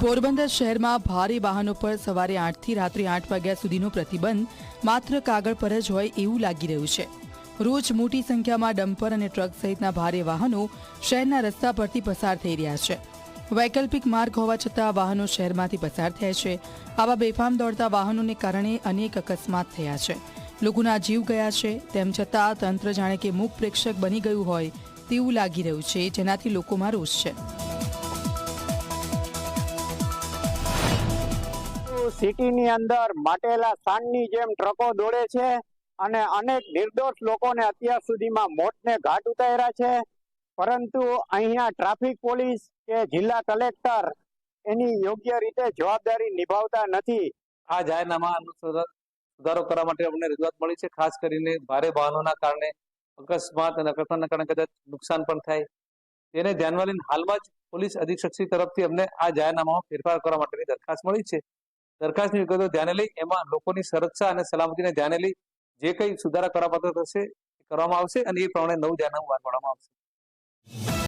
પોરબંદર શહેરમાં ભારે વાહનો પર સવારે 8 થી રાત્રે 8 વાગ્યા સુધીનો પ્રતિબંધ માત્ર કાગળ પર જ હોય એવું લાગી રહ્યું છે। રોજ મોટી સંખ્યામાં ડમ્પર અને ટ્રક સહિતના ભારે વાહનો શહેરના રસ્તા પરથી પસાર થઈ રહ્યા છે। વૈકલ્પિક માર્ગ હોવા છતાં વાહનો શહેરમાંથી પસાર થાય છે। આવા બેફામ દોડતા વાહનોને કારણે અનેક અકસ્માત થયા છે। લોકોના જીવ ગયા છે, તેમ છતાં તંત્ર જાણે કે મૂક પ્રેક્ષક બની ગયું હોય તેવું લાગી રહ્યું છે, જેનાથી લોકોમાં રોષ છે। સિટીની અંદર માટેલા સાંડની જેમ ટ્રકો દોડે છે અને અનેક નિર્દોષ લોકોને અત્યાર સુધીમાં મોતને ઘાટ ઉતાર્યા છે, પરંતુ અહીંયા ટ્રાફિક પોલીસ કે જિલ્લા કલેક્ટર એની યોગ્ય રીતે જવાબદારી નિભાવતા નથી। આ જાહેરનામાનો સુધારો કરવા માટે અમને રજૂઆત મળી છે। ખાસ કરીને ભારે વાહનોના કારણે અકસ્માત અને અકસ્માતના કારણે કદાચ નુકસાન પણ થાય, તેને ધ્યાનમાં લઈને હાલમાં જ પોલીસ અધિક્ષકશ્રી તરફથી અમને આ જાહેરનામામાં ફેરફાર કરવા માટેની દરખાસ્ત મળી છે। દરખાસ્તની વિગતો ધ્યાને લઈ એમાં લોકોની સુરક્ષા અને સલામતીને ધ્યાને લઈ જે કંઈ સુધારા કરવા પાત્ર થશે એ કરવામાં આવશે અને એ પ્રમાણે નવું જાહેરનામું બહાર પાડવામાં આવશે।